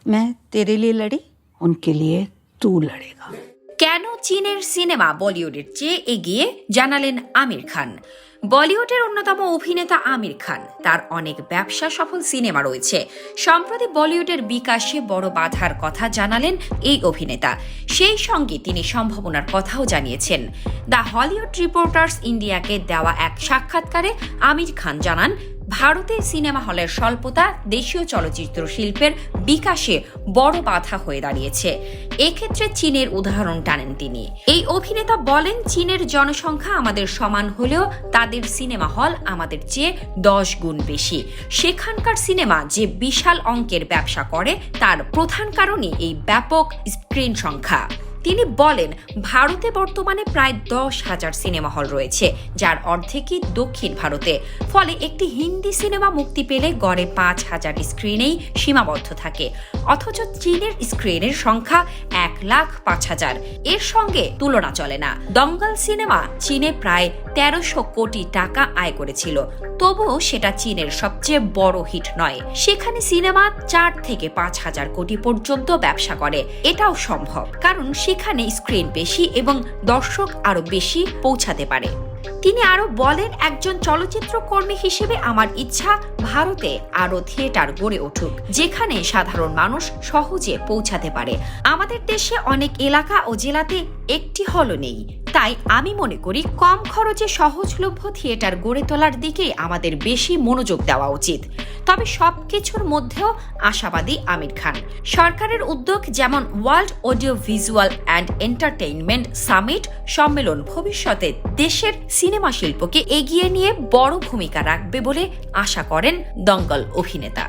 मैं तेरे लिए लड़ी, उनके लिए तू लड़ेगा। কেন চীনের সিনেমা বলিউডের চেয়ে এগিয়ে জানালেন আমির খান। বলিউডের অন্যতম অভিনেতা আমির খান, তার অনেক ব্যবসা সফল সিনেমা রয়েছে। সম্প্রতি বলিউডের বিকাশে বড় বাধার কথা জানালেন এই অভিনেতা। সেই সঙ্গে তিনি সম্ভাবনার কথাও জানিয়েছেন। দ্য হলিউড রিপোর্টার্স ইন্ডিয়াকে দেওয়া এক সাক্ষাৎকারে আমির খান জানান, ভারতে সিনেমা হলের স্বল্পতা দেশীয় চলচ্চিত্র শিল্পের বিকাশে বড় বাধা হয়ে দাঁড়িয়েছে। এক্ষেত্রে চীনের উদাহরণ টানেন তিনি। এই অভিনেতা বলেন, চীনের জনসংখ্যা আমাদের সমান হলেও তাদের সিনেমা হল আমাদের চেয়ে 10 গুণ বেশি। সেখানকার সিনেমা যে বিশাল অঙ্কের ব্যবসা করে তার প্রধান কারণই এই ব্যাপক স্ক্রিন সংখ্যা। তিনি বলেন, ভারতে বর্তমানে প্রায় 10,000 সিনেমা হল রয়েছে, যার অর্ধেকই দক্ষিণ ভারতে। ফলে একটি হিন্দি সিনেমা মুক্তি পেলে গড়ে 5,000 স্ক্রিনেই সীমাবদ্ধ থাকে, অথচ চীনের স্ক্রিনের সংখ্যা 1,05,000। এর সঙ্গে তুলনা চলে না। দঙ্গল সিনেমা চীনে প্রায় 1300 কোটি টাকা আয় করেছিল, তবুও সেটা চীনের সবচেয়ে বড় হিট নয়। সেখানে সিনেমা 4 থেকে 5,000 কোটি পর্যন্ত ব্যবসা করে। এটাও সম্ভব, কারণ সেখানে স্ক্রিন বেশি এবং দর্শক আরো বেশি পৌঁছাতে পারে। তিনি আরো বলেন, একজন চলচ্চিত্র কর্মী হিসেবে আমার ইচ্ছা ভারতে আরো থিয়েটার গড়ে উঠুক, যেখানে সাধারণ মানুষ সহজে পৌঁছাতে পারে। আমাদের দেশে অনেক এলাকা ও জেলাতে একটি হলও নেই। তাই আমি মনে করি কম খরচে সহজলভ্য থিয়েটার গড়ে তোলার দিকে আমাদের বেশি মনোযোগ দেওয়া উচিত। তবে সবকিছুর মধ্যেও আশাবাদী আমির খান। সরকারের উদ্যোগ যেমন world audio visual and entertainment summit সম্মেলন ভবিষ্যতে দেশের সিনেমা শিল্পকে এগিয়ে নিয়ে বড় ভূমিকা রাখবে বলে আশা করেন দঙ্গল অভিনেতা।